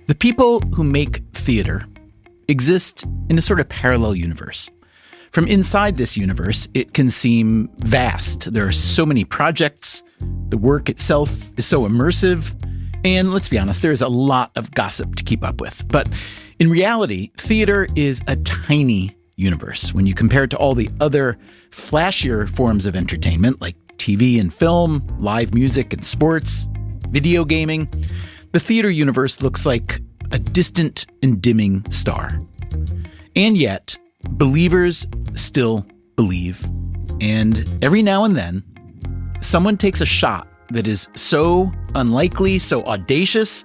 The people who make theater exist in a sort of parallel universe. From inside this universe, it can seem vast. There are so many projects. The work itself is so immersive. And let's be honest, there is a lot of gossip to keep up with. But in reality, theater is a tiny universe when you compare it to all the other flashier forms of entertainment like TV and film, live music and sports, video gaming. The theater universe looks like a distant and dimming star. And yet, believers still believe. And every now and then, someone takes a shot that is so unlikely, so audacious,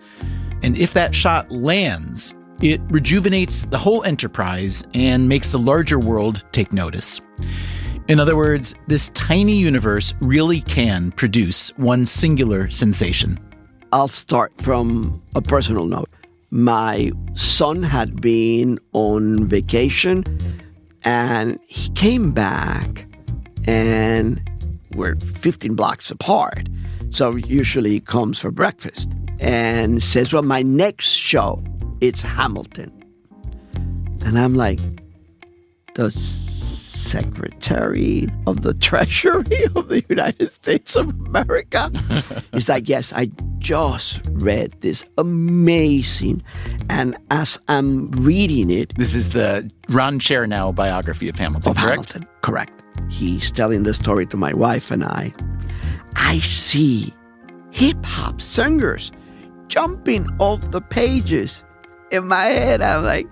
and if that shot lands, it rejuvenates the whole enterprise and makes the larger world take notice. In other words, this tiny universe really can produce one singular sensation. I'll start from a personal note. My son had been on vacation and he came back and we're 15 blocks apart. So usually he comes for breakfast and says, well, my next show, it's Hamilton. And I'm like, the Secretary of the Treasury of the United States of America? He's like, yes, I just read this amazing. And as I'm reading it... This is the Ron Chernow biography of Hamilton, correct? Hamilton, correct. He's telling the story to my wife and I. I see hip-hop singers jumping off the pages. In my head, I'm like,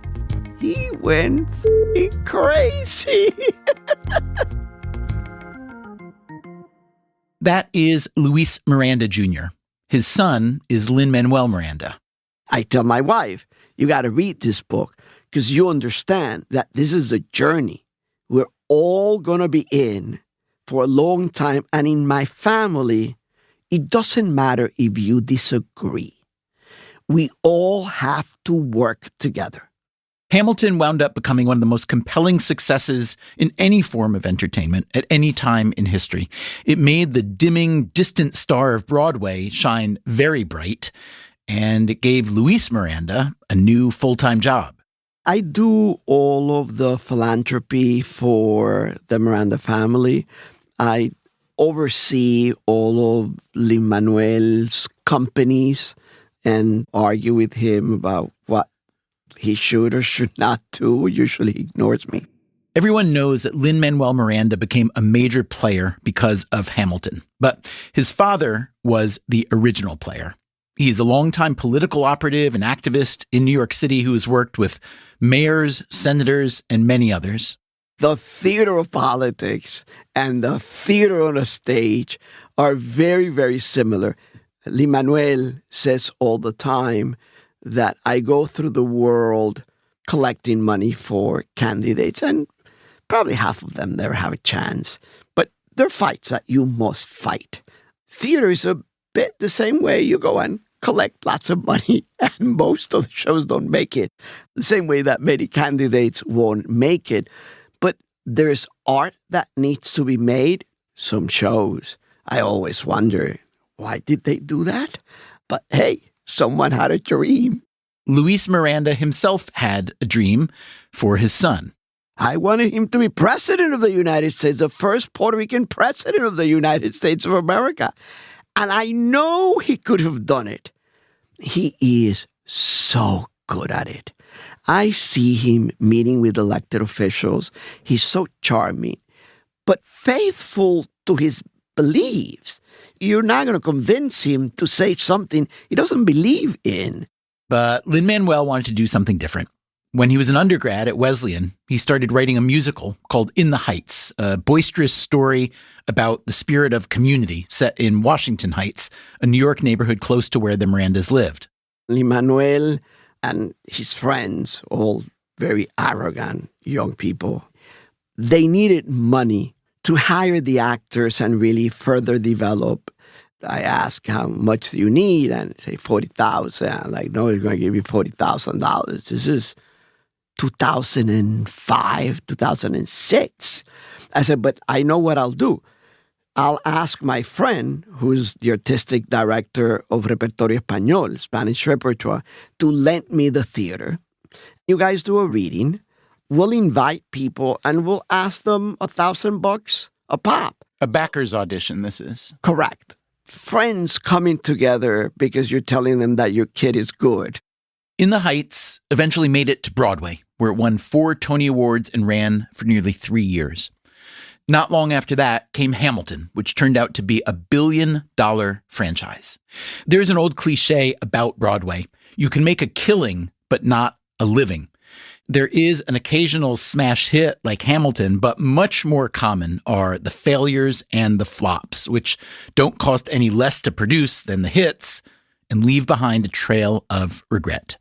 he went f***ing crazy. That is Luis Miranda Jr. His son is Lin-Manuel Miranda. I tell my wife, you got to read this book because you understand that this is a journey we're all going to be in for a long time. And in my family, it doesn't matter if you disagree. We all have to work together. Hamilton wound up becoming one of the most compelling successes in any form of entertainment at any time in history. It made the dimming, distant star of Broadway shine very bright, and it gave Luis Miranda a new full-time job. I do all of the philanthropy for the Miranda family. I oversee all of Lin-Manuel's companies and argue with him about what he should or should not do. Usually he ignores me. Everyone knows that Lin-Manuel Miranda became a major player because of Hamilton, but his father was the original player. He's a longtime political operative and activist in New York City who has worked with mayors, senators, and many others. The theater of politics and the theater on a stage are very, very similar. Lin-Manuel says all the time that I go through the world collecting money for candidates, and probably half of them never have a chance. But there are fights that you must fight. Theater is a bit the same way. You go and collect lots of money, and most of the shows don't make it. The same way that many candidates won't make it. But there's art that needs to be made. Some shows, I always wonder, why did they do that? But hey, someone had a dream. Luis Miranda himself had a dream for his son. I wanted him to be president of the United States, the first Puerto Rican president of the United States of America. And I know he could have done it. He is so good at it. I see him meeting with elected officials. He's so charming, but faithful to his beliefs. You're not going to convince him to say something he doesn't believe in. But Lin-Manuel wanted to do something different. When he was an undergrad at Wesleyan, he started writing a musical called In the Heights, a boisterous story about the spirit of community set in Washington Heights, a New York neighborhood close to where the Mirandas lived. Lin-Manuel and his friends, all very arrogant young people, they needed money to hire the actors and really further develop. I ask, how much do you need? And say, $40,000. I'm like, no, we're going to give you $40,000. This is 2005, 2006. I said, but I know what I'll do. I'll ask my friend, who's the artistic director of Repertorio Español, Spanish repertoire, to lend me the theater. You guys do a reading. We'll invite people and we'll ask them $1,000 a pop. A backer's audition, this is. Correct. Friends coming together because you're telling them that your kid is good. In the Heights eventually made it to Broadway, where it won 4 Tony Awards and ran for nearly 3 years. Not long after that came Hamilton, which turned out to be a $1 billion franchise. There's an old cliche about Broadway. You can make a killing, but not a living. There is an occasional smash hit like Hamilton, but much more common are the failures and the flops, which don't cost any less to produce than the hits and leave behind a trail of regret.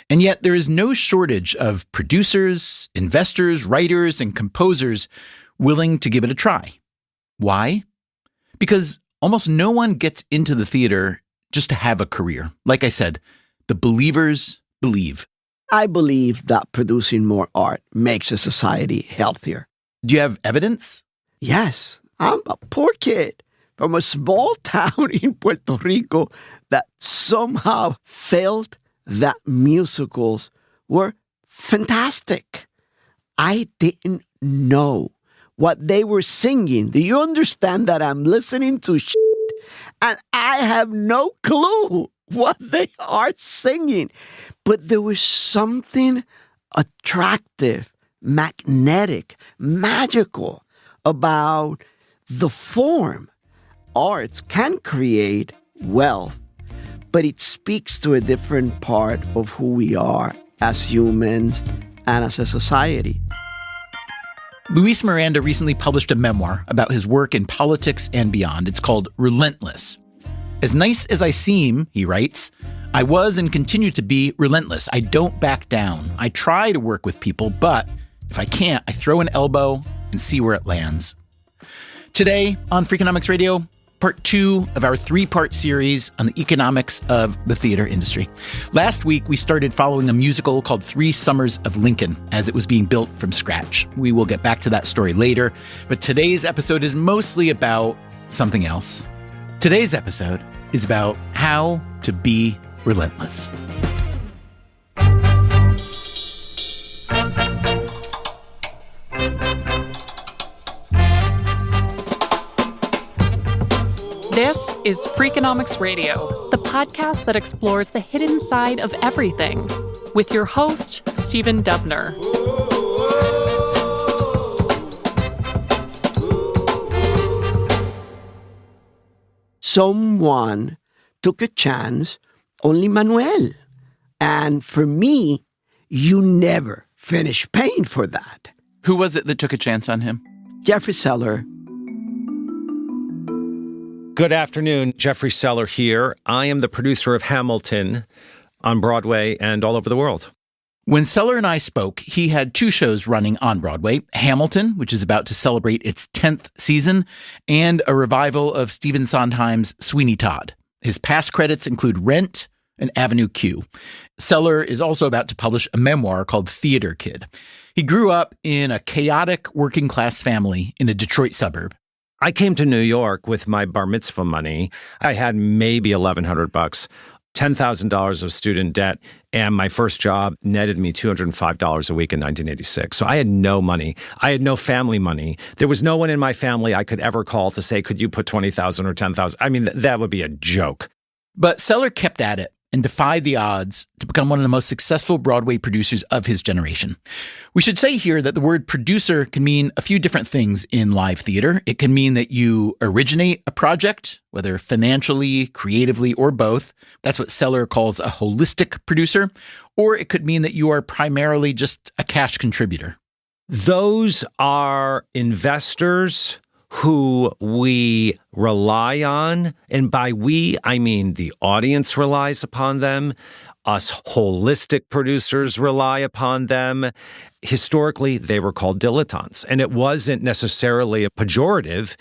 And yet there is no shortage of producers, investors, writers, and composers willing to give it a try. Why? Because almost no one gets into the theater just to have a career. Like I said, the believers believe. I believe that producing more art makes a society healthier. Do you have evidence? Yes. I'm a poor kid from a small town in Puerto Rico that somehow felt that musicals were fantastic. I didn't know what they were singing. Do you understand that I'm listening to shit and I have no clue what they are singing? But there was something attractive, magnetic, magical about the form. Arts can create wealth, but it speaks to a different part of who we are as humans and as a society. Luis Miranda recently published a memoir about his work in politics and beyond. It's called Relentless. As nice as I seem, he writes, I was and continue to be relentless. I don't back down. I try to work with people, but if I can't, I throw an elbow and see where it lands. Today on Freakonomics Radio, part 2 of our 3-part series on the economics of the theater industry. Last week, we started following a musical called 3 Summers of Lincoln as it was being built from scratch. We will get back to that story later, but today's episode is mostly about something else. Today's episode is about how to be relentless. This is Freakonomics Radio, the podcast that explores the hidden side of everything, with your host, Stephen Dubner. Someone took a chance on Lin-Manuel. And for me, you never finish paying for that. Who was it that took a chance on him? Jeffrey Seller. Good afternoon, Jeffrey Seller here. I am the producer of Hamilton on Broadway and all over the world. When Seller and I spoke, he had 2 shows running on Broadway, Hamilton, which is about to celebrate its 10th season, and a revival of Stephen Sondheim's Sweeney Todd. His past credits include Rent and Avenue Q. Seller is also about to publish a memoir called Theater Kid. He grew up in a chaotic working-class family in a Detroit suburb. I came to New York with my bar mitzvah money. I had maybe $1,100, $10,000 of student debt, and my first job netted me $205 a week in 1986. So I had no money. I had no family money. There was no one in my family I could ever call to say, could you put $20,000 or $10,000? I mean, that would be a joke. But Seller kept at it and defied the odds to become one of the most successful Broadway producers of his generation. We should say here that the word producer can mean a few different things in live theater. It can mean that you originate a project, whether financially, creatively, or both. That's what Seller calls a holistic producer. Or it could mean that you are primarily just a cash contributor. Those are investors who we rely on. And by we, I mean the audience relies upon them. Us holistic producers rely upon them. Historically, they were called dilettantes. And it wasn't necessarily a pejorative.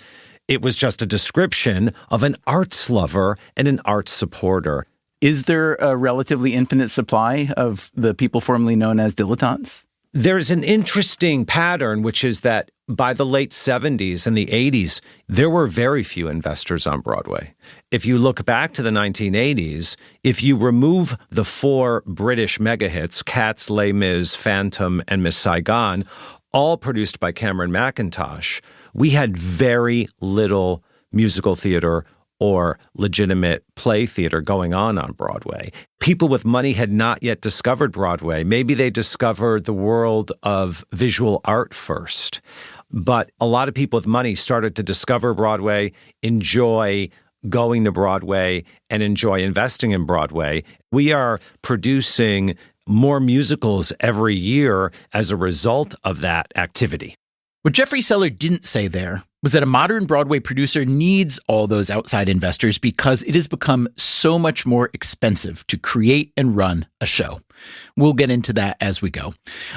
It was just a description of an arts lover and an arts supporter. Is there a relatively infinite supply of the people formerly known as dilettantes? There's an interesting pattern, which is that by the late 70s and the 80s, there were very few investors on Broadway. If you look back to the 1980s, if you remove the 4 British mega hits, Cats, Les Mis, Phantom, and Miss Saigon, all produced by Cameron Mackintosh, we had very little musical theater or legitimate play theater going on Broadway. People with money had not yet discovered Broadway. Maybe they discovered the world of visual art first. But a lot of people with money started to discover Broadway, enjoy going to Broadway, and enjoy investing in Broadway. We are producing more musicals every year as a result of that activity. What Jeffrey Seller didn't say there was that a modern Broadway producer needs all those outside investors because it has become so much more expensive to create and run a show. We'll get into that as we go.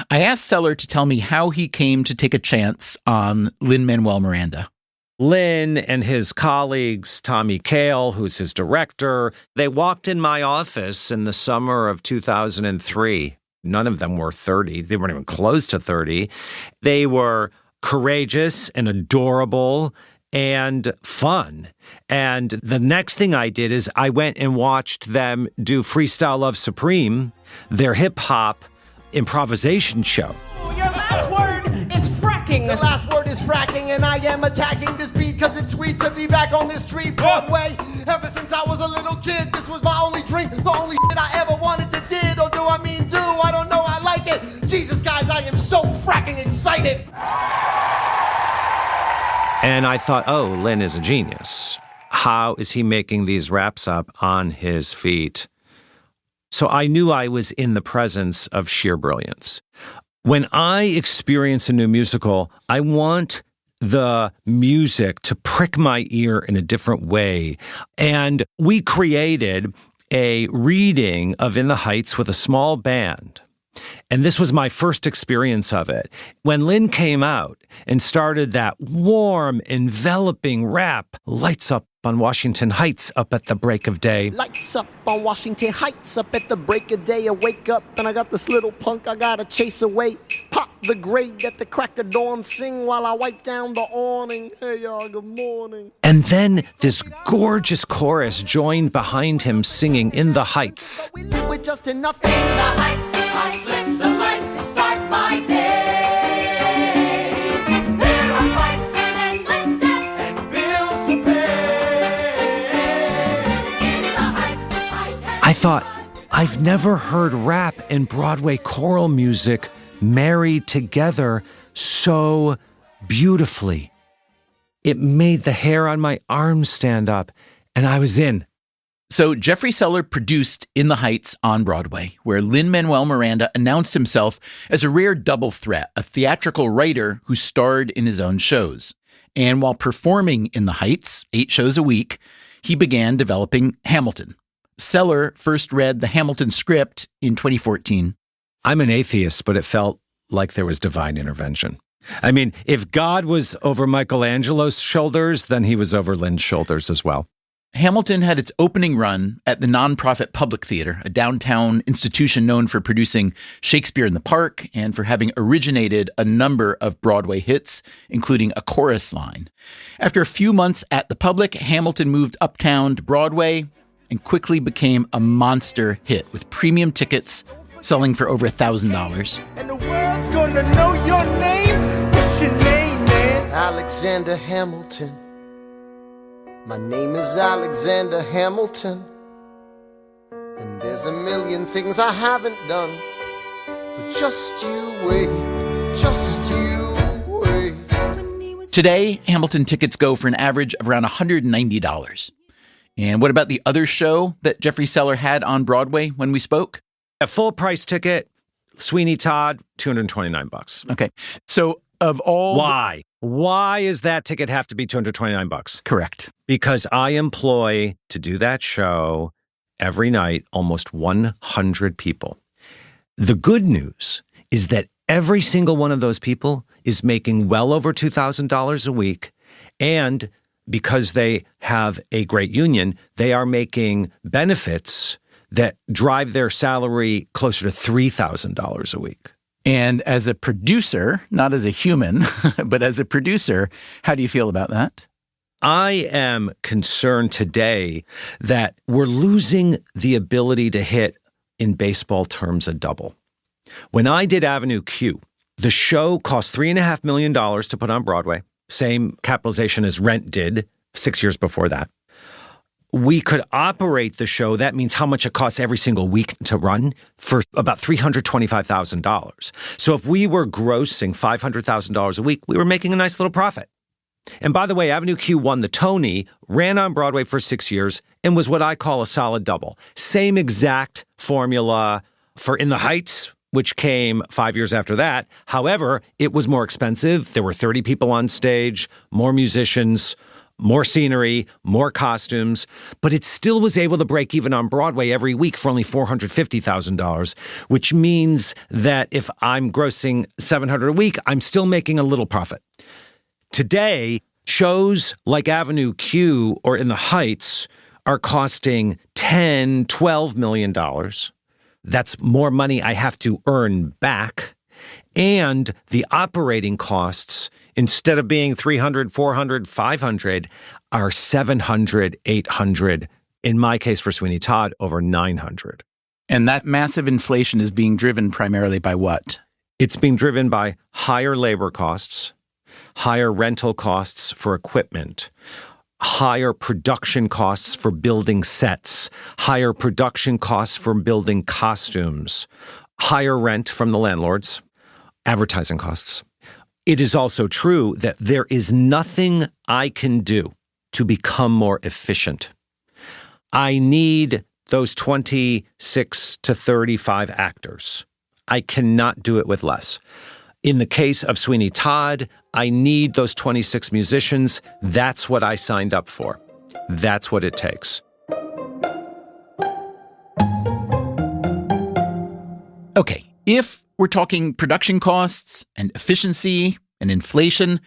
I asked Seller to tell me how he came to take a chance on Lin-Manuel Miranda. Lin and his colleagues, Tommy Kail, who's his director, they walked in my office in the summer of 2003. None of them were 30. They weren't even close to 30. They were courageous and adorable and fun. And the next thing I did is I went and watched them do Freestyle Love Supreme, their hip-hop improvisation show. Your last word is fracking. The last word is fracking, and I am attacking this beat because it's sweet to be back on this street, Broadway. Ever since I was a little kid, this was my only dream, the only shit I ever wanted to did, or do I mean do? I don't know, I like it. Jesus, guys, I am so fracking excited. And I thought, oh, Lin is a genius. How is he making these raps up on his feet? So I knew I was in the presence of sheer brilliance. When I experience a new musical, I want the music to prick my ear in a different way. And we created a reading of In the Heights with a small band. And this was my first experience of it. When Lin came out and started that warm, enveloping rap, lights up on Washington Heights up at the break of day. Lights up on Washington Heights up at the break of day. I wake up and I got this little punk I gotta chase away. Pop the grade at the crack of dawn, sing while I wipe down the awning. Hey y'all, good morning. And then this gorgeous chorus joined behind him singing In the Heights. We live with just enough In the heights, I flip the lights and start my day. There are fights and endless debts and bills to pay. In the heights, I thought, I've never heard rap and Broadway choral music married together so beautifully. It made the hair on my arms stand up, and I was in. So Jeffrey Seller produced In the Heights on Broadway, where Lin-Manuel Miranda announced himself as a rare double threat, a theatrical writer who starred in his own shows. And while performing In the Heights, 8 shows a week, he began developing Hamilton. Seller first read the Hamilton script in 2014. I'm an atheist, but it felt like there was divine intervention. I mean, if God was over Michelangelo's shoulders, then he was over Lin's shoulders as well. Hamilton had its opening run at the nonprofit Public Theater, a downtown institution known for producing Shakespeare in the Park and for having originated a number of Broadway hits, including a chorus line. After a few months at the Public, Hamilton moved uptown to Broadway and quickly became a monster hit with premium tickets selling for over $1,000. And the world's gonna know your name. What's your name, man? Alexander Hamilton. My name is Alexander Hamilton. And there's a million things I haven't done. But just you wait, just you wait. Today, Hamilton tickets go for an average of around $190. And what about the other show that Jeffrey Seller had on Broadway when we spoke? A full price ticket, Sweeney Todd, $229. Okay. So of all... Why? Why does that ticket have to be $229? Correct. Because I employ to do that show every night almost 100 people. The good news is that every single one of those people is making well over $2,000 a week. And because they have a great union, they are making benefits that drive their salary closer to $3,000 a week. And as a producer, not as a human, but as a producer, how do you feel about that? I am concerned today that we're losing the ability to hit, in baseball terms, a double. When I did Avenue Q, the show cost $3.5 million to put on Broadway, same capitalization as Rent did 6 years before that. We could operate the show, that means how much it costs every single week to run, for about $325,000. So if we were grossing $500,000 a week, we were making a nice little profit. And by the way, Avenue Q won the Tony, ran on Broadway for 6 years, and was what I call a solid double. Same exact formula for In the Heights, which came 5 years after that. However, it was more expensive. There were 30 people on stage, more musicians, more scenery, more costumes, but it still was able to break even on Broadway every week for only $450,000, which means that if I'm grossing $700 a week, I'm still making a little profit. Today, shows like Avenue Q or In the Heights are costing $10, $12 million. That's more money I have to earn back. And the operating costs, instead of being $300, $400, $500, are $700, $800. In my case, for Sweeney Todd, over $900. And that massive inflation is being driven primarily by what? It's being driven by higher labor costs, higher rental costs for equipment, higher production costs for building sets, higher production costs for building costumes, higher rent from the landlords, advertising costs. It is also true that there is nothing I can do to become more efficient. I need those 26 to 35 actors. I cannot do it with less. In the case of Sweeney Todd, I need those 26 musicians. That's what I signed up for. That's what it takes. Okay, if we're talking production costs and efficiency and inflation,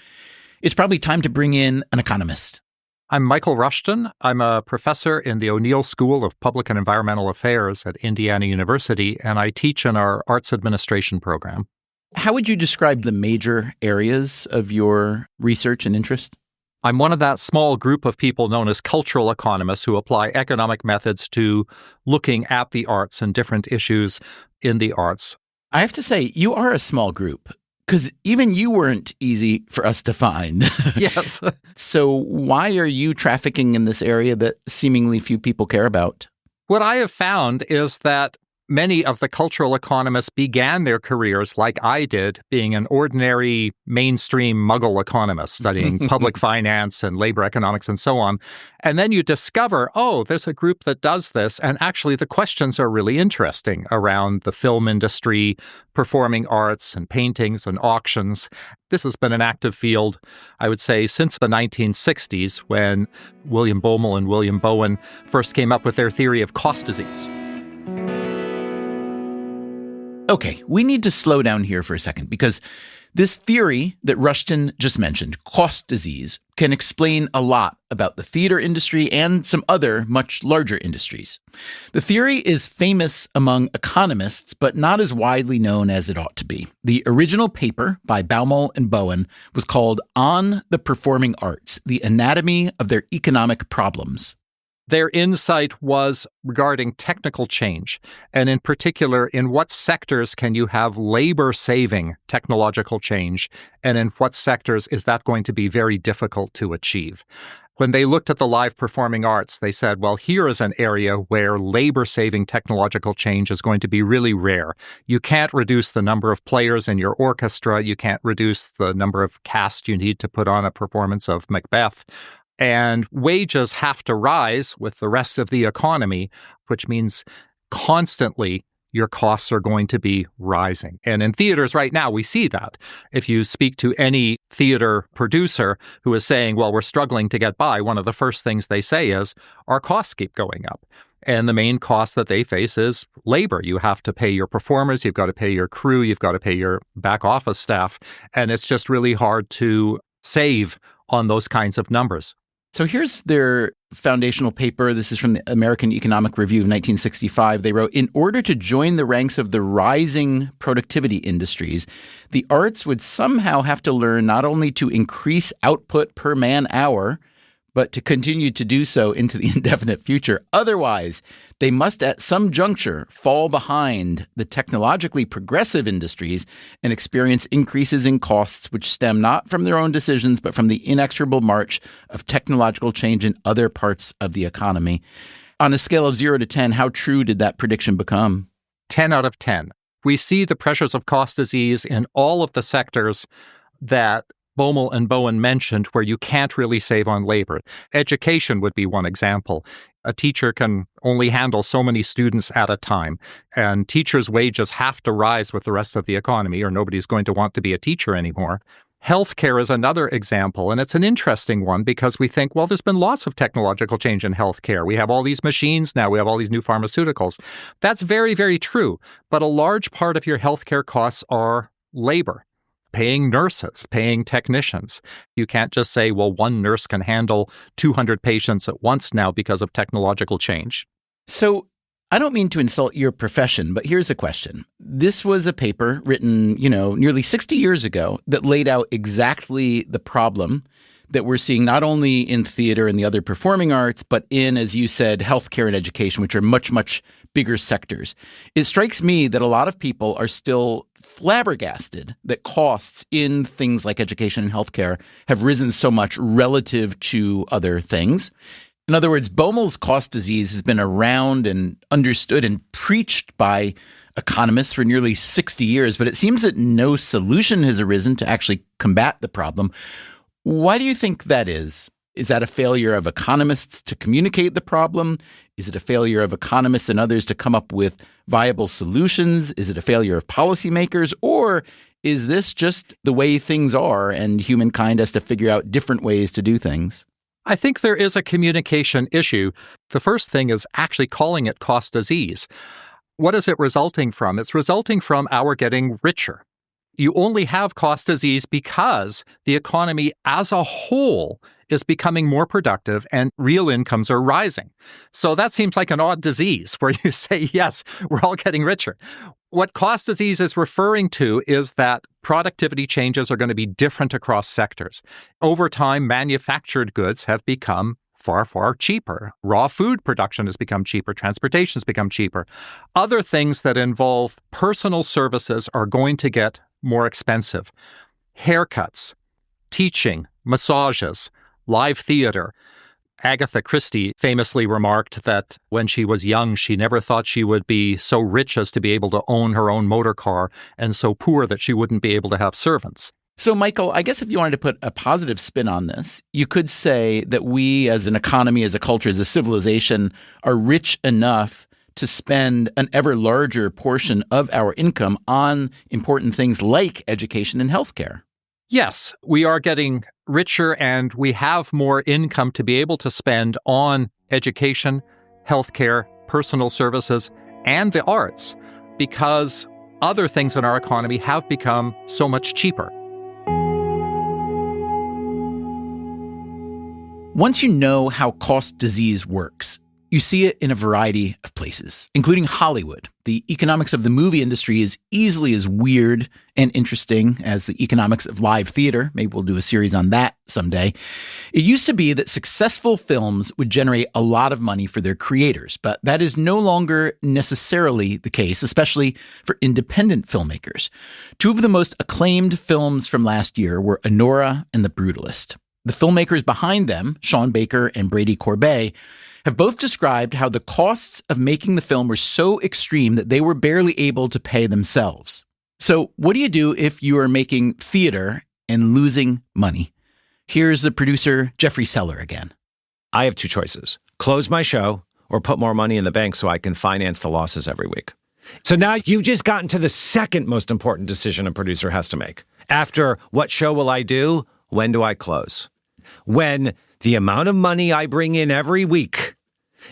it's probably time to bring in an economist. I'm Michael Rushton. I'm a professor in the O'Neill School of Public and Environmental Affairs at Indiana University, and I teach in our arts administration program. How would you describe the major areas of your research and interest? I'm one of that small group of people known as cultural economists who apply economic methods to looking at the arts and different issues in the arts. I have to say, you are a small group, because even you weren't easy for us to find. Yes. So why are you trafficking in this area that seemingly few people care about? What I have found is that many of the cultural economists began their careers like I did, being an ordinary mainstream muggle economist, studying public finance and labor economics and so on. And then you discover, oh, there's a group that does this. And actually, the questions are really interesting around the film industry, performing arts and paintings and auctions. This has been an active field, I would say, since the 1960s, when William Baumol and William Bowen first came up with their theory of cost disease. Okay, we need to slow down here for a second, because this theory that Rushton just mentioned, cost disease, can explain a lot about the theater industry and some other much larger industries. The theory is famous among economists, but not as widely known as it ought to be. The original paper by Baumol and Bowen was called On the Performing Arts, the Anatomy of Their Economic Problems. Their insight was regarding technical change, and in particular, in what sectors can you have labor-saving technological change, and in what sectors is that going to be very difficult to achieve. When they looked at the live performing arts, they said, well, here is an area where labor-saving technological change is going to be really rare. You can't reduce the number of players in your orchestra. You can't reduce the number of cast you need to put on a performance of Macbeth. And wages have to rise with the rest of the economy, which means constantly your costs are going to be rising. And in theaters right now, we see that. If you speak to any theater producer who is saying, well, we're struggling to get by, one of the first things they say is, our costs keep going up. And the main cost that they face is labor. You have to pay your performers, you've got to pay your crew, you've got to pay your back office staff. And it's just really hard to save on those kinds of numbers. So here's their foundational paper. This is from the American Economic Review of 1965. They wrote, in order to join the ranks of the rising productivity industries, the arts would somehow have to learn not only to increase output per man hour, but to continue to do so into the indefinite future. Otherwise, they must at some juncture fall behind the technologically progressive industries and experience increases in costs which stem not from their own decisions, but from the inexorable march of technological change in other parts of the economy. On a scale of 0 to 10, how true did that prediction become? 10 out of 10. We see the pressures of cost disease in all of the sectors that Baumol and Bowen mentioned where you can't really save on labor. Education would be one example. A teacher can only handle so many students at a time, and teachers' wages have to rise with the rest of the economy or nobody's going to want to be a teacher anymore. Healthcare is another example, and it's an interesting one because we think, well, there's been lots of technological change in healthcare. We have all these machines now. We have all these new pharmaceuticals. That's very, very true, but a large part of your healthcare costs are labor. Paying nurses, paying technicians. You can't just say, well, one nurse can handle 200 patients at once now because of technological change. So I don't mean to insult your profession, but here's a question. This was a paper written, nearly 60 years ago that laid out exactly the problem that we're seeing not only in theater and the other performing arts, but in, as you said, healthcare and education, which are much, much bigger sectors. It strikes me that a lot of people are still flabbergasted that costs in things like education and healthcare have risen so much relative to other things. In other words, Baumol's cost disease has been around and understood and preached by economists for nearly 60 years, but it seems that no solution has arisen to actually combat the problem. Why do you think that is? Is that a failure of economists to communicate the problem? Is it a failure of economists and others to come up with viable solutions? Is it a failure of policymakers? Or is this just the way things are and humankind has to figure out different ways to do things? I think there is a communication issue. The first thing is actually calling it cost disease. What is it resulting from? It's resulting from our getting richer. You only have cost disease because the economy as a whole is becoming more productive and real incomes are rising. So that seems like an odd disease where you say, yes, we're all getting richer. What cost disease is referring to is that productivity changes are going to be different across sectors. Over time, manufactured goods have become far, far cheaper. Raw food production has become cheaper. Transportation has become cheaper. Other things that involve personal services are going to get more expensive. Haircuts, teaching, massages, live theater. Agatha Christie famously remarked that when she was young, she never thought she would be so rich as to be able to own her own motor car and so poor that she wouldn't be able to have servants. So, Michael, I guess if you wanted to put a positive spin on this, you could say that we as an economy, as a culture, as a civilization are rich enough to spend an ever larger portion of our income on important things like education and healthcare. Yes, we are getting richer and we have more income to be able to spend on education, healthcare, personal services, and the arts because other things in our economy have become so much cheaper. Once you know how cost disease works, you see it in a variety of places, including Hollywood. The economics of the movie industry is easily as weird and interesting as the economics of live theater. Maybe we'll do a series on that someday. It used to be that successful films would generate a lot of money for their creators, but that is no longer necessarily the case, especially for independent filmmakers. Two of the most acclaimed films from last year were Honora and The Brutalist. The filmmakers behind them, Sean Baker and Brady Corbet, have both described how the costs of making the film were so extreme that they were barely able to pay themselves. So what do you do if you are making theater and losing money? Here's the producer, Jeffrey Seller, again. I have two choices. Close my show or put more money in the bank so I can finance the losses every week. So now you've just gotten to the second most important decision a producer has to make. After what show will I do? When do I close? When the amount of money I bring in every week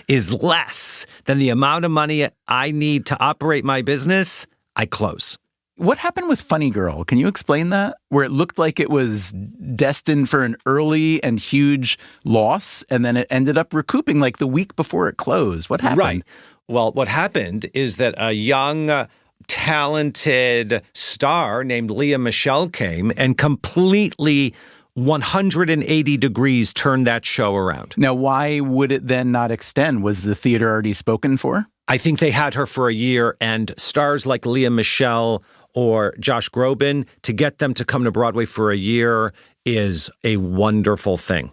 is less than the amount of money I need to operate my business, I close. What happened with Funny Girl? Can you explain that? Where it looked like it was destined for an early and huge loss, and then it ended up recouping like the week before it closed. What happened? Right. Well, what happened is that a young, talented star named Lea Michele came and completely 180 degrees turned that show around. Now, why would it then not extend? Was the theater already spoken for? I think they had her for a year, and stars like Lea Michele or Josh Groban, to get them to come to Broadway for a year is a wonderful thing.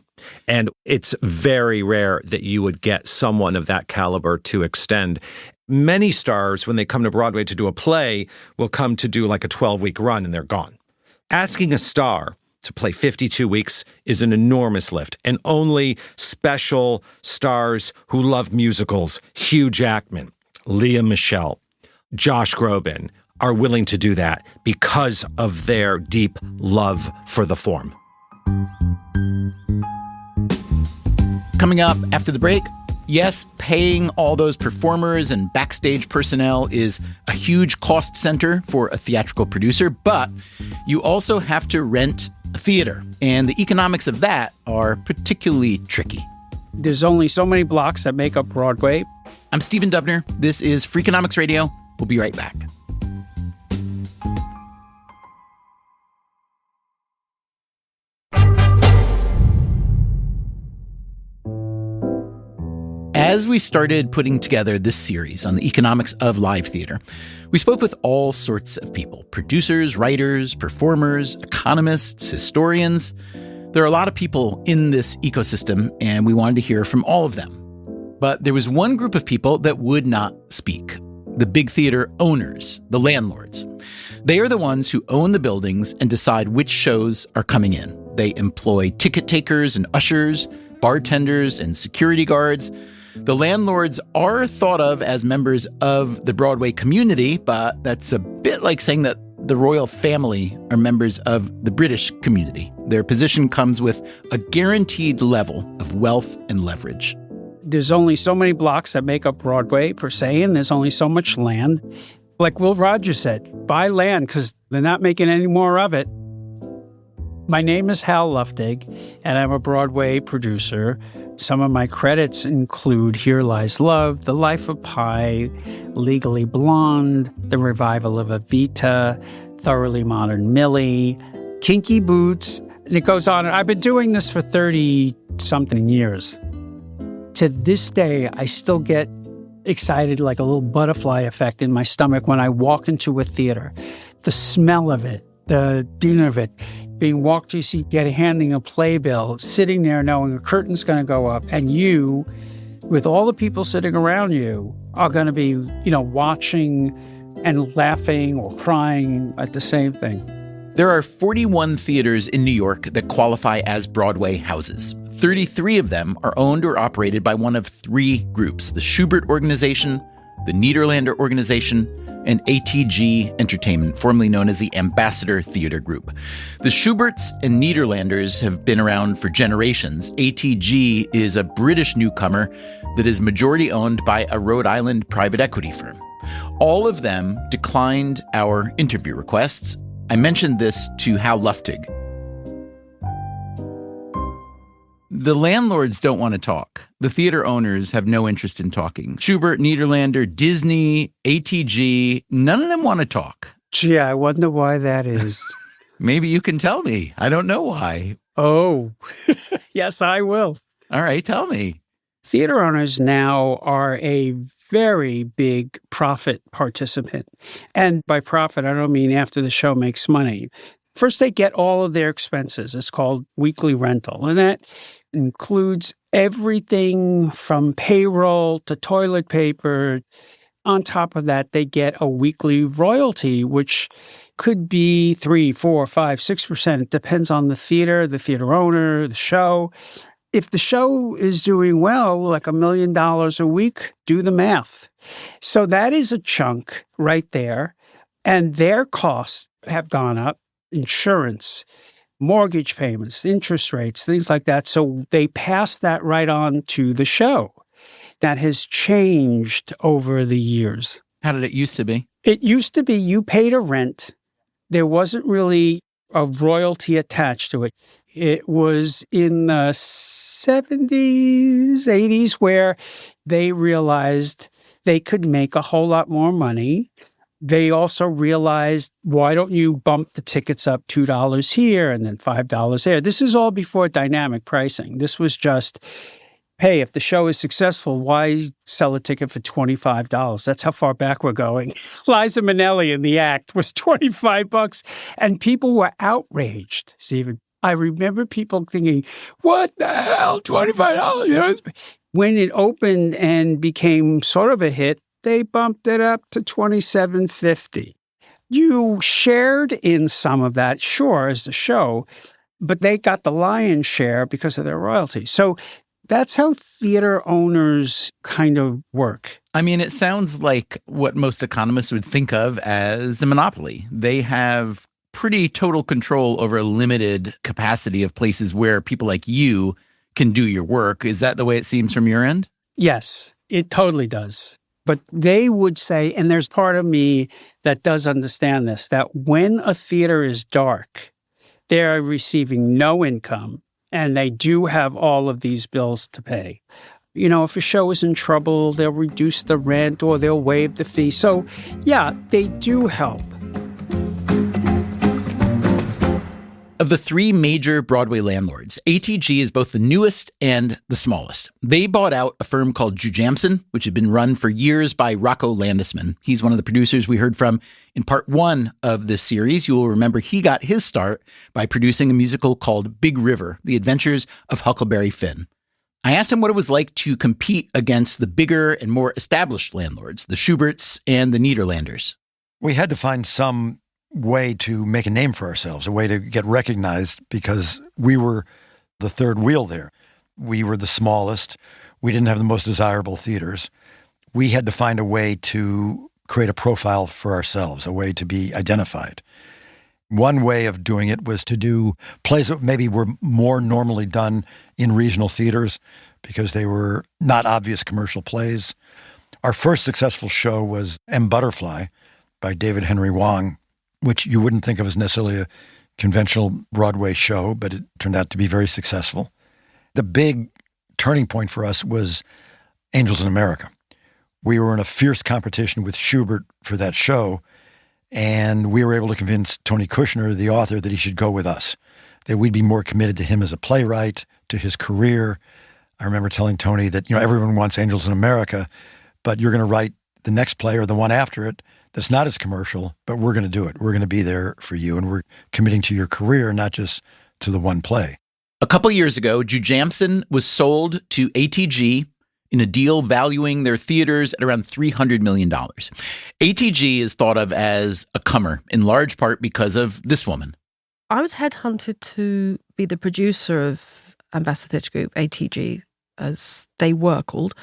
And it's very rare that you would get someone of that caliber to extend. Many stars, when they come to Broadway to do a play, will come to do like a 12-week run and they're gone. Asking a star to play 52 weeks is an enormous lift, and only special stars who love musicals, Hugh Jackman, Lea Michele, Josh Groban, are willing to do that because of their deep love for the form. Coming up after the break, yes, paying all those performers and backstage personnel is a huge cost center for a theatrical producer, but you also have to rent a theater, and the economics of that are particularly tricky. There's only so many blocks that make up Broadway. I'm Stephen Dubner. This is Freakonomics Radio. We'll be right back. As we started putting together this series on the economics of live theater, we spoke with all sorts of people: producers, writers, performers, economists, historians. There are a lot of people in this ecosystem, and we wanted to hear from all of them. But there was one group of people that would not speak: the big theater owners, the landlords. They are the ones who own the buildings and decide which shows are coming in. They employ ticket takers and ushers, bartenders and security guards. The landlords are thought of as members of the Broadway community, but that's a bit like saying that the royal family are members of the British community. Their position comes with a guaranteed level of wealth and leverage. There's only so many blocks that make up Broadway, per se, and there's only so much land. Like Will Rogers said, buy land because they're not making any more of it. My name is Hal Luftig, and I'm a Broadway producer. Some of my credits include Here Lies Love, The Life of Pi, Legally Blonde, the revival of Evita, Thoroughly Modern Millie, Kinky Boots, and it goes on. I've been doing this for 30-something years. To this day, I still get excited, like a little butterfly effect in my stomach when I walk into a theater. The smell of it, the dinner of it, being walked to your seat, handing a playbill, sitting there knowing a curtain's going to go up, and you, with all the people sitting around you, are going to be, watching and laughing or crying at the same thing. There are 41 theaters in New York that qualify as Broadway houses. 33 of them are owned or operated by one of three groups: the Schubert Organization, the Niederlander Organization, and ATG Entertainment, formerly known as the Ambassador Theater Group. The Schuberts and Niederlanders have been around for generations. ATG is a British newcomer that is majority owned by a Rhode Island private equity firm. All of them declined our interview requests. I mentioned this to Hal Luftig. The landlords don't want to talk. The theater owners have no interest in talking. Schubert, Niederlander, Disney, ATG, none of them want to talk. Gee, I wonder why that is. Maybe you can tell me. I don't know why. Oh, yes, I will. All right, tell me. Theater owners now are a very big profit participant. And by profit, I don't mean after the show makes money. First, they get all of their expenses. It's called weekly rental, and that includes everything from payroll to toilet paper. On top of that, they get a weekly royalty, which could be 3%, 4%, 5%, 6%. It depends on the theater owner, the show. If the show is doing well, like $1 million a week, do the math. So that is a chunk right there. And their costs have gone up. Insurance, mortgage payments, interest rates, things like that. So they pass that right on to the show. That has changed over the years. How did it used to be? It used to be you paid a rent. There wasn't really a royalty attached to it. It was in the 70s, 80s, where they realized they could make a whole lot more money. They also realized, why don't you bump the tickets up $2 here and then $5 there? This is all before dynamic pricing. This was just, hey, if the show is successful, why sell a ticket for $25? That's how far back we're going. Liza Minnelli in The Act was $25, and people were outraged, Stephen. I remember people thinking, what the hell, $25? You know? When it opened and became sort of a hit, they bumped it up to $27.50. You shared in some of that, sure, as the show, but they got the lion's share because of their royalties. So that's how theater owners kind of work. I mean, it sounds like what most economists would think of as a monopoly. They have pretty total control over a limited capacity of places where people like you can do your work. Is that the way it seems from your end? Yes, it totally does. But they would say, and there's part of me that does understand this, that when a theater is dark, they're receiving no income, and they do have all of these bills to pay. You know, if a show is in trouble, they'll reduce the rent or they'll waive the fee. So, yeah, they do help. Of the three major Broadway landlords, ATG is both the newest and the smallest. They bought out a firm called Jujamcyn, which had been run for years by Rocco Landesman. He's one of the producers we heard from in part one of this series. You will remember he got his start by producing a musical called Big River, The Adventures of Huckleberry Finn. I asked him what it was like to compete against the bigger and more established landlords, the Schuberts and the Niederlanders. We had to find some way to make a name for ourselves, a way to get recognized, because we were the third wheel there. We were the smallest. We didn't have the most desirable theaters. We had to find a way to create a profile for ourselves, a way to be identified. One way of doing it was to do plays that maybe were more normally done in regional theaters because they were not obvious commercial plays. Our first successful show was M. Butterfly by David Henry Hwang, which you wouldn't think of as necessarily a conventional Broadway show, but it turned out to be very successful. The big turning point for us was Angels in America. We were in a fierce competition with Schubert for that show, and we were able to convince Tony Kushner, the author, that he should go with us, that we'd be more committed to him as a playwright, to his career. I remember telling Tony that, you know, everyone wants Angels in America, but you're going to write the next play or the one after it that's not as commercial, but we're going to do it. We're going to be there for you, and we're committing to your career, not just to the one play. A couple years ago, Jujamcyn was sold to ATG in a deal valuing their theaters at around $300 million. ATG is thought of as a comer, in large part because of this woman. I was headhunted to be the producer of Ambassador Theatre Group, ATG, as they were called,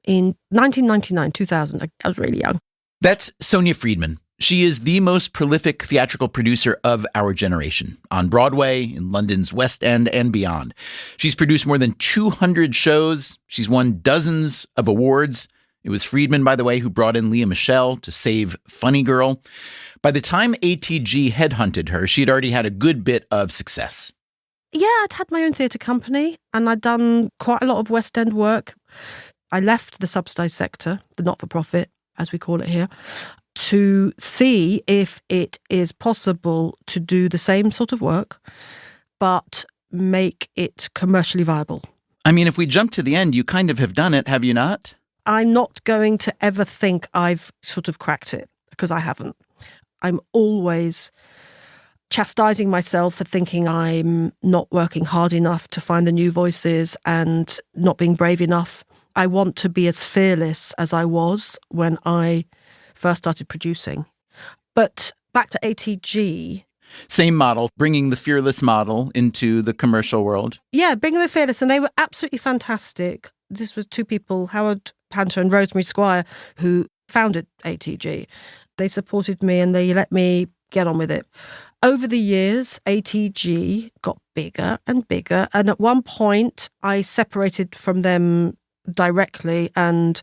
in 1999, 2000. I was really young. That's Sonia Friedman. She is the most prolific theatrical producer of our generation, on Broadway, in London's West End, and beyond. She's produced more than 200 shows. She's won dozens of awards. It was Friedman, by the way, who brought in Leah Michele to save Funny Girl. By the time ATG headhunted her, she had already had a good bit of success. Yeah, I'd had my own theatre company, and I'd done quite a lot of West End work. I left the subsidised sector, the not-for-profit, as we call it here, to see if it is possible to do the same sort of work, but make it commercially viable. I mean, if we jump to the end, you kind of have done it, have you not? I'm not going to ever think I've sort of cracked it, because I haven't. I'm always chastising myself for thinking I'm not working hard enough to find the new voices and not being brave enough. I want to be as fearless as I was when I first started producing. But back to ATG. Same model, bringing the fearless model into the commercial world. Yeah, bringing the fearless, and they were absolutely fantastic. This was two people, Howard Panter and Rosemary Squire, who founded ATG. They supported me and they let me get on with it. Over the years, ATG got bigger and bigger, and at one point I separated from them directly and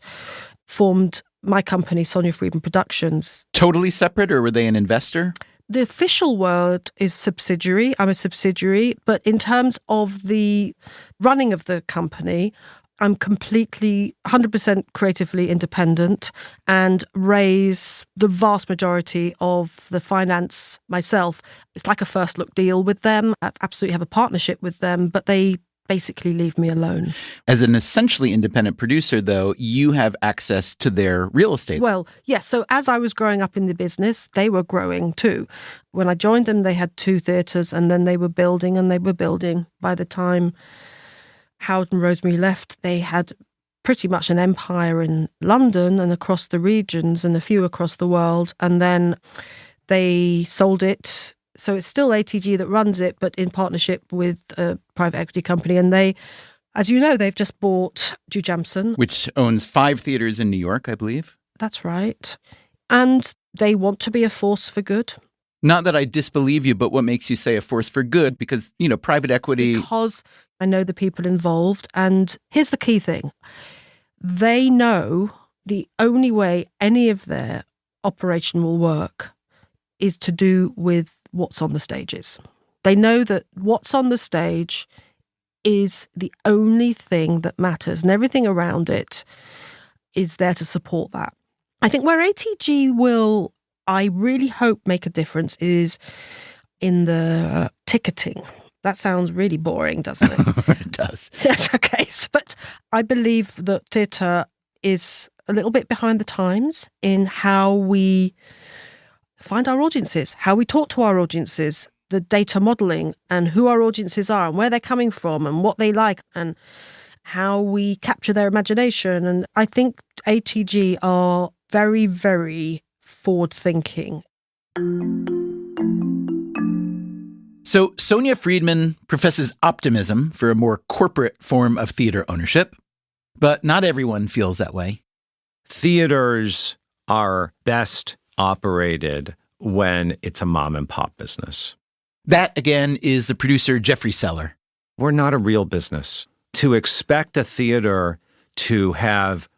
formed my company, Sonia Friedman Productions. Totally separate, or were they an investor? The official word is subsidiary. I'm a subsidiary. But in terms of the running of the company, I'm completely 100% creatively independent and raise the vast majority of the finance myself. It's like a first look deal with them. I absolutely have a partnership with them, but they basically leave me alone. As an essentially independent producer, though, you have access to their real estate. Well, yes. So as I was growing up in the business, they were growing too. When I joined them, they had 2 theatres, and then they were building and they were building. By the time Howard and Rosemary left, they had pretty much an empire in London and across the regions and a few across the world. And then they sold it. So it's still ATG that runs it, but in partnership with a private equity company. And they, as you know, they've just bought Dew Jamson, which owns 5 theaters in New York, I believe. That's right. And they want to be a force for good. Not that I disbelieve you, but what makes you say a force for good? Because, private equity... Because I know the people involved. And here's the key thing. They know the only way any of their operation will work is to do with what's on the stages. They know that what's on the stage is the only thing that matters, and everything around it is there to support that. I think where ATG will, I really hope, make a difference is in the ticketing. That sounds really boring, doesn't it? It does. Yes, okay. But I believe that theatre is a little bit behind the times in how we find our audiences, how we talk to our audiences, the data modelling and who our audiences are and where they're coming from and what they like and how we capture their imagination. And I think ATG are very, very forward-thinking. So Sonia Friedman professes optimism for a more corporate form of theater ownership, but not everyone feels that way. Theaters are best operated when it's a mom and pop business. That, again, is the producer Jeffrey Seller. We're not a real business. To expect a theater to have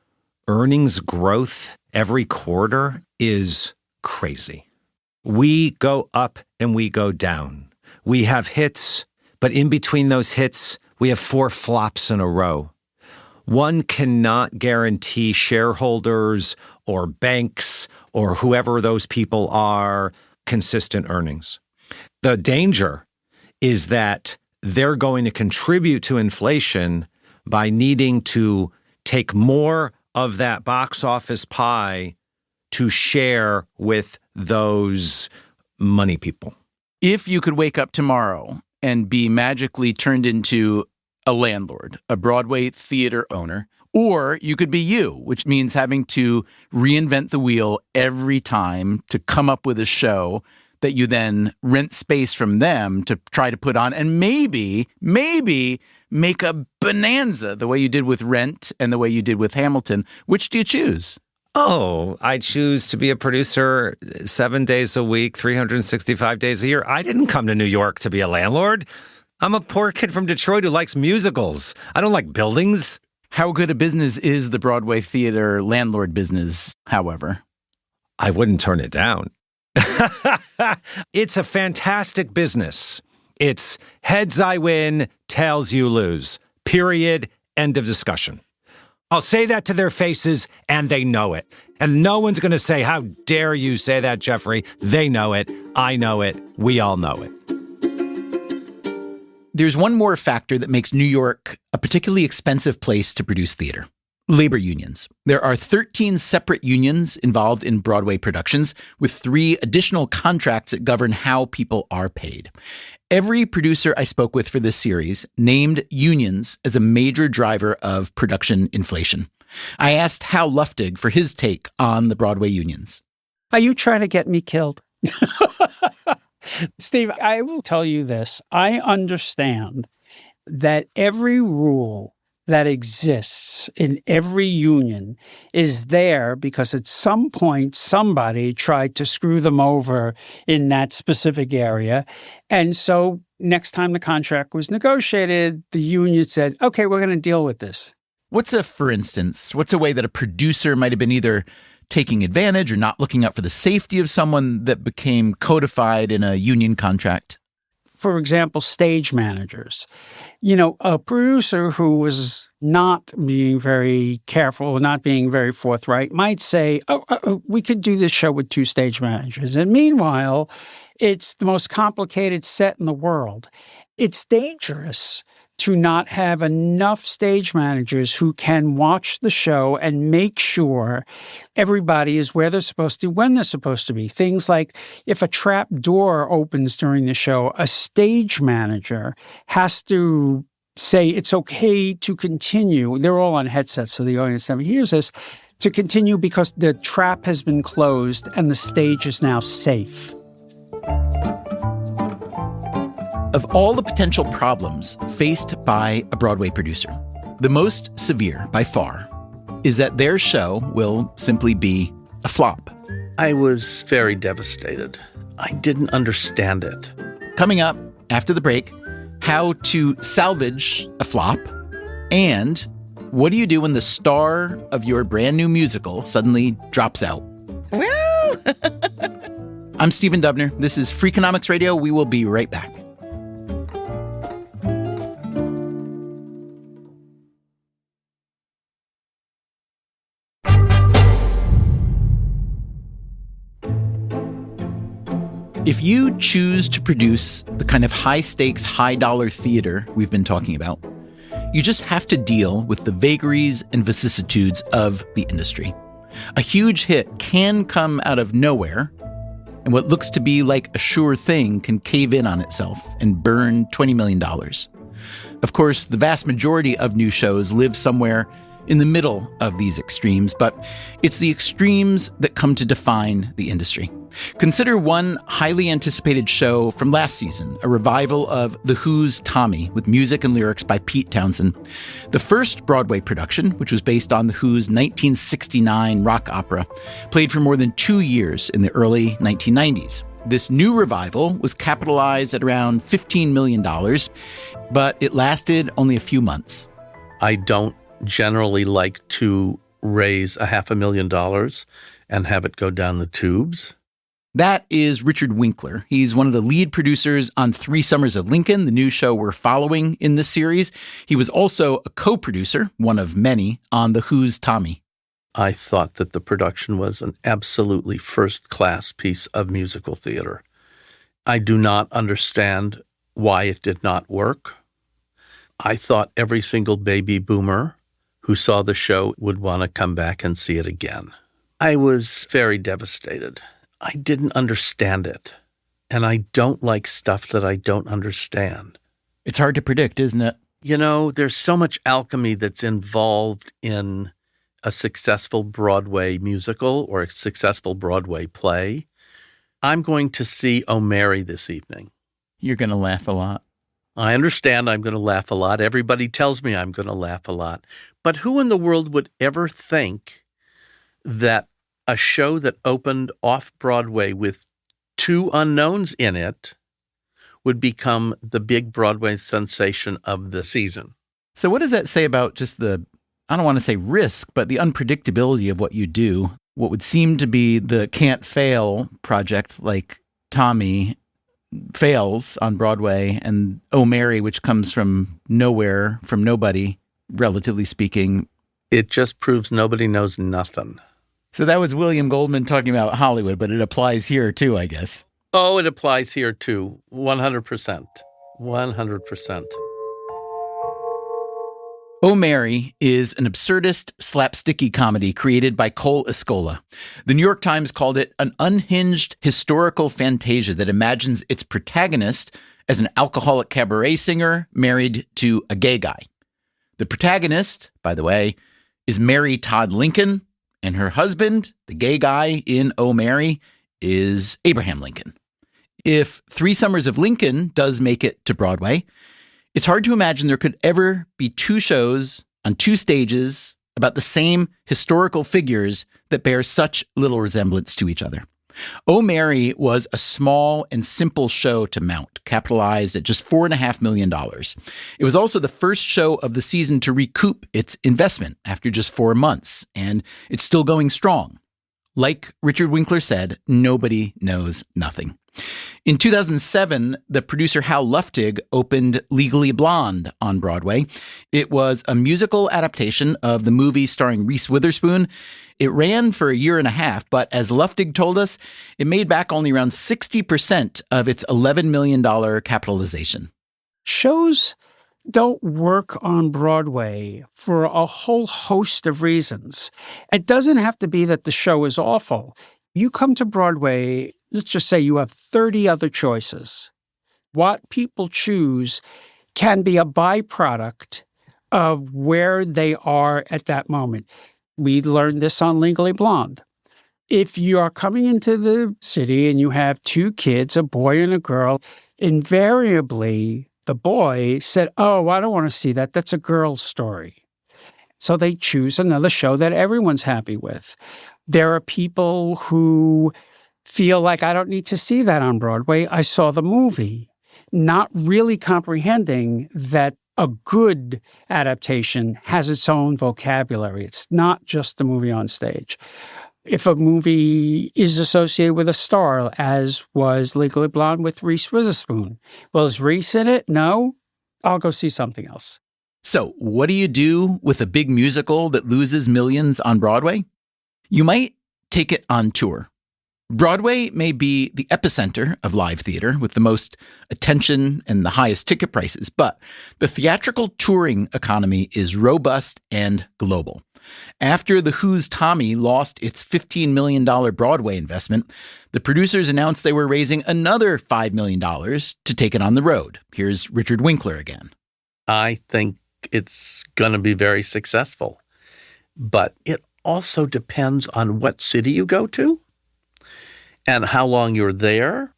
earnings growth every quarter is crazy. We go up and we go down. We have hits, but in between those hits, we have 4 flops in a row. One cannot guarantee shareholders or banks or whoever those people are consistent earnings. The danger is that they're going to contribute to inflation by needing to take more of that box office pie to share with those money people. If you could wake up tomorrow and be magically turned into a landlord, a Broadway theater owner, or you could be you, which means having to reinvent the wheel every time to come up with a show that you then rent space from them to try to put on and maybe make a bonanza the way you did with Rent and the way you did with Hamilton. Which do you choose? Oh, I choose to be a producer 7 days a week, 365 days a year. I didn't come to New York to be a landlord. I'm a poor kid from Detroit who likes musicals. I don't like buildings. How good a business is the Broadway theater landlord business, however? I wouldn't turn it down. It's a fantastic business. It's heads I win, tails you lose. Period. End of discussion. I'll say that to their faces, and they know it. And no one's going to say, how dare you say that, Jeffrey? They know it. I know it. We all know it. There's one more factor that makes New York a particularly expensive place to produce theater. Labor unions. There are 13 separate unions involved in Broadway productions, with 3 additional contracts that govern how people are paid. Every producer I spoke with for this series named unions as a major driver of production inflation. I asked Hal Luftig for his take on the Broadway unions. Are you trying to get me killed? Steve, I will tell you this. I understand that every rule that exists in every union is there because at some point somebody tried to screw them over in that specific area. And so next time the contract was negotiated, the union said, okay, we're going to deal with this. For instance, what's a way that a producer might have been either taking advantage or not looking out for the safety of someone that became codified in a union contract? For example, stage managers. A producer who was not being very careful, not being very forthright, might say, we could do this show with 2 stage managers. And meanwhile, it's the most complicated set in the world. It's dangerous to not have enough stage managers who can watch the show and make sure everybody is where they're supposed to, when they're supposed to be. Things like if a trap door opens during the show, a stage manager has to say it's okay to continue. They're all on headsets, so the audience never hears this, to continue because the trap has been closed and the stage is now safe. Of all the potential problems faced by a Broadway producer, the most severe, by far, is that their show will simply be a flop. I was very devastated. I didn't understand it. Coming up after the break, how to salvage a flop, and what do you do when the star of your brand new musical suddenly drops out? I'm Stephen Dubner. This is Freakonomics Radio. We will be right back. If you choose to produce the kind of high-stakes, high-dollar theater we've been talking about, you just have to deal with the vagaries and vicissitudes of the industry. A huge hit can come out of nowhere, and what looks to be like a sure thing can cave in on itself and burn $20 million. Of course, the vast majority of new shows live somewhere in the middle of these extremes, but it's the extremes that come to define the industry. Consider one highly anticipated show from last season, a revival of The Who's Tommy, with music and lyrics by Pete Townsend. The first Broadway production, which was based on The Who's 1969 rock opera, played for more than 2 years in the early 1990s. This new revival was capitalized at around $15 million, but it lasted only a few months. I don't generally like to raise $500,000 and have it go down the tubes. That is Richard Winkler. He's one of the lead producers on 3 Summers of Lincoln, the new show we're following in this series. He was also a co-producer, one of many, on The Who's Tommy. I thought that the production was an absolutely first-class piece of musical theater. I do not understand why it did not work. I thought every single baby boomer who saw the show would want to come back and see it again. I was very devastated. I didn't understand it. And I don't like stuff that I don't understand. It's hard to predict, isn't it? There's so much alchemy that's involved in a successful Broadway musical or a successful Broadway play. I'm going to see Oh Mary this evening. You're going to laugh a lot. I understand I'm going to laugh a lot. Everybody tells me I'm going to laugh a lot. But who in the world would ever think that a show that opened off-Broadway with 2 unknowns in it would become the big Broadway sensation of the season? So what does that say about just the, I don't want to say risk, but the unpredictability of what you do? What would seem to be the can't-fail project like Tommy fails on Broadway, and Oh Mary, which comes from nowhere, from nobody, relatively speaking. It just proves nobody knows nothing. So that was William Goldman talking about Hollywood, but it applies here too, I guess. Oh, it applies here too. 100%. 100%. Oh Mary is an absurdist, slapsticky comedy created by Cole Escola. The New York Times called it an unhinged historical fantasia that imagines its protagonist as an alcoholic cabaret singer married to a gay guy. The protagonist, by the way, is Mary Todd Lincoln, and her husband, the gay guy in Oh Mary, is Abraham Lincoln. If 3 Summers of Lincoln does make it to Broadway, it's hard to imagine there could ever be 2 shows on 2 stages about the same historical figures that bear such little resemblance to each other. Oh Mary was a small and simple show to mount, capitalized at just $4.5 million. It was also the first show of the season to recoup its investment after just 4 months, and it's still going strong. Like Richard Winkler said, nobody knows nothing. In 2007, the producer Hal Luftig opened Legally Blonde on Broadway. It was a musical adaptation of the movie starring Reese Witherspoon. It ran for a year and a half, but as Luftig told us, it made back only around 60% of its $11 million capitalization. Shows don't work on Broadway for a whole host of reasons. It doesn't have to be that the show is awful. You come to Broadway, let's just say you have 30 other choices. What people choose can be a byproduct of where they are at that moment. We learned this on Legally Blonde. If you are coming into the city and you have two kids, a boy and a girl, invariably the boy said, "Oh, I don't want to see that. That's a girl's story." So they choose another show that everyone's happy with. There are people who feel like, I don't need to see that on Broadway. I saw the movie, not really comprehending that a good adaptation has its own vocabulary. It's not just the movie on stage. If a movie is associated with a star, as was Legally Blonde with Reese Witherspoon, well, is Reese in it? No. I'll go see something else. So what do you do with a big musical that loses millions on Broadway? You might take it on tour. Broadway may be the epicenter of live theater with the most attention and the highest ticket prices, but the theatrical touring economy is robust and global. After The Who's Tommy lost its $15 million Broadway investment, the producers announced they were raising another $5 million to take it on the road. Here's Richard Winkler again. I think it's going to be very successful, but it also depends on what city you go to and how long you're there.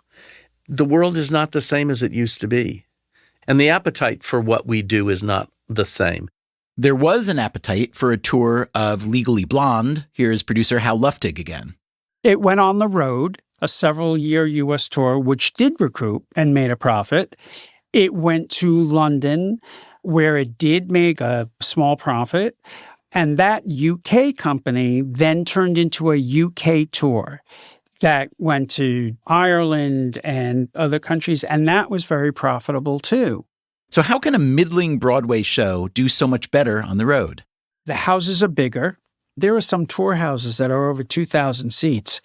The world is not the same as it used to be, and the appetite for what we do is not the same. There was an appetite for a tour of Legally Blonde. Here's producer Hal Luftig again. It went on the road, a several-year U.S. tour, which did recruit and made a profit. It went to London, where it did make a small profit. And that UK company then turned into a UK tour that went to Ireland and other countries, and that was very profitable too. So how can a middling Broadway show do so much better on the road? The houses are bigger. There are some tour houses that are over 2,000 seats.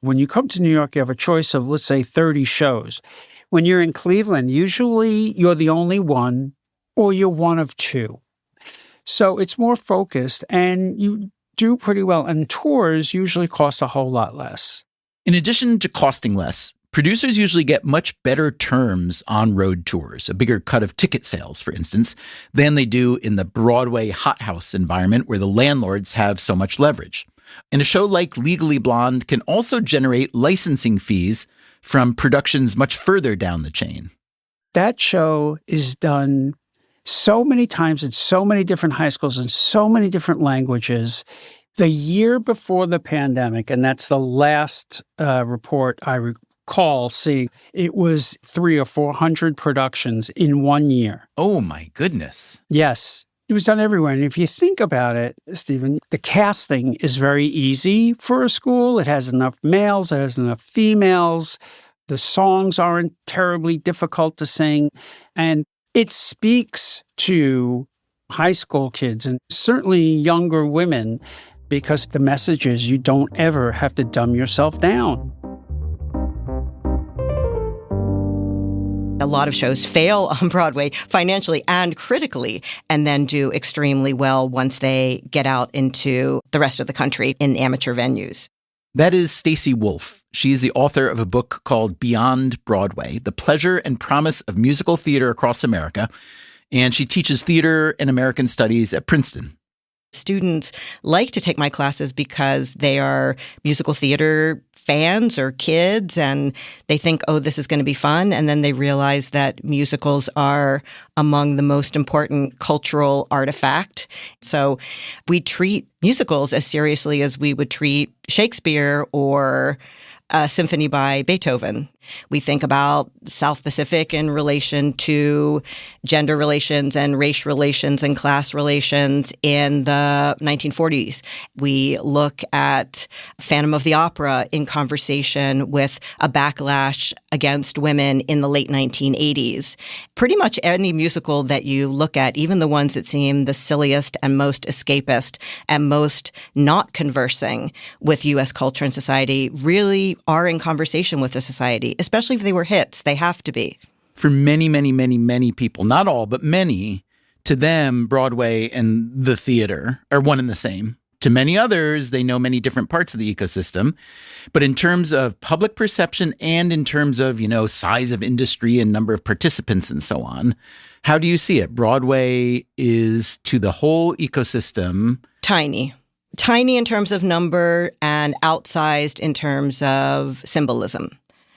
When you come to New York, you have a choice of, let's say, 30 shows. When you're in Cleveland, usually you're the only one or you're one of two. So it's more focused and you do pretty well. And tours usually cost a whole lot less. In addition to costing less, producers usually get much better terms on road tours, a bigger cut of ticket sales, for instance, than they do in the Broadway hothouse environment where the landlords have so much leverage. And a show like Legally Blonde can also generate licensing fees from productions much further down the chain. That show is done so many times in so many different high schools in so many different languages. The year before the pandemic, and that's the last report I recall seeing, it was 300 or 400 productions in 1 year. Oh, my goodness. Yes. It was done everywhere. And if you think about it, Stephen, the casting is very easy for a school. It has enough males. It has enough females. The songs aren't terribly difficult to sing. And it speaks to high school kids and certainly younger women because the message is you don't ever have to dumb yourself down. A lot of shows fail on Broadway financially and critically and then do extremely well once they get out into the rest of the country in amateur venues. That is Stacey Wolf. She is the author of a book called Beyond Broadway, The Pleasure and Promise of Musical Theater Across America, and she teaches theater and American studies at Princeton. Students like to take my classes because they are musical theater fans or kids, and they think, oh, this is going to be fun. And then they realize that musicals are among the most important cultural artifact. So we treat musicals as seriously as we would treat Shakespeare or a symphony by Beethoven. We think about South Pacific in relation to gender relations and race relations and class relations in the 1940s. We look at Phantom of the Opera in conversation with a backlash against women in the late 1980s. Pretty much any musical that you look at, even the ones that seem the silliest and most escapist and most not conversing with U.S. culture and society, really are in conversation with the society, especially if they were hits. They have to be. For many, many, many, many people, not all, but many, to them, Broadway and the theater are one and the same. To many others, they know many different parts of the ecosystem. But in terms of public perception and in terms of, size of industry and number of participants and so on, how do you see it? Broadway is to the whole ecosystem Tiny. Tiny in terms of number and outsized in terms of symbolism.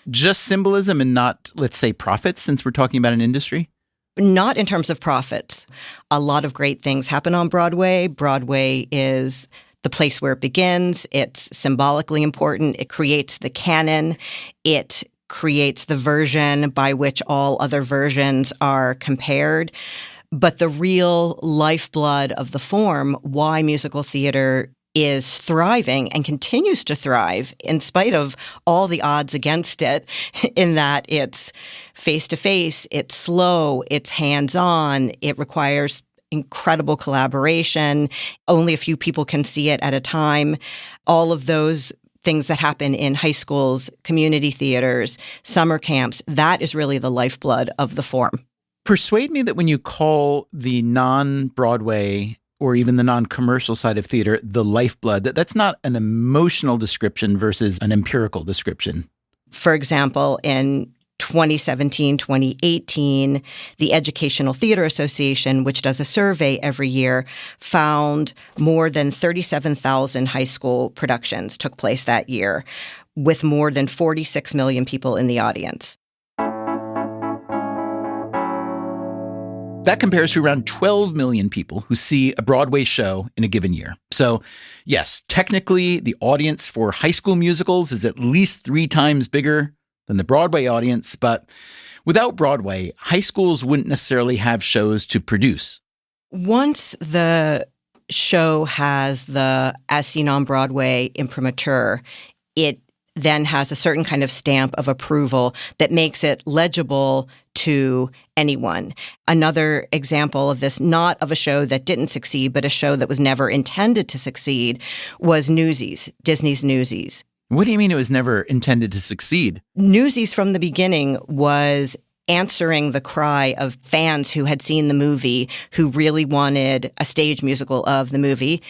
Just symbolism and not, let's say, profits, since we're talking about an industry? Not in terms of profits. A lot of great things happen on Broadway. Broadway is the place where it begins. It's symbolically important. It creates the canon. It creates the version by which all other versions are compared. But the real lifeblood of the form, why musical theater is thriving and continues to thrive in spite of all the odds against it, in that it's face-to-face, it's slow, it's hands-on, it requires incredible collaboration. Only a few people can see it at a time. All of those things that happen in high schools, community theaters, summer camps, that is really the lifeblood of the form. Persuade me that when you call the non-Broadway or even the non-commercial side of theater the lifeblood, that's not an emotional description versus an empirical description. For example, in 2017, 2018, the Educational Theater Association, which does a survey every year, found more than 37,000 high school productions took place that year, with more than 46 million people in the audience. That compares to around 12 million people who see a Broadway show in a given year. So, yes, technically, the audience for high school musicals is at least 3 times bigger than the Broadway audience. But without Broadway, high schools wouldn't necessarily have shows to produce. Once the show has the As Seen on Broadway imprimatur, it then has a certain kind of stamp of approval that makes it legible to anyone. Another example of this, not of a show that didn't succeed, but a show that was never intended to succeed, was Newsies, Disney's Newsies. What do you mean it was never intended to succeed? Newsies from the beginning was answering the cry of fans who had seen the movie, who really wanted a stage musical of the movie.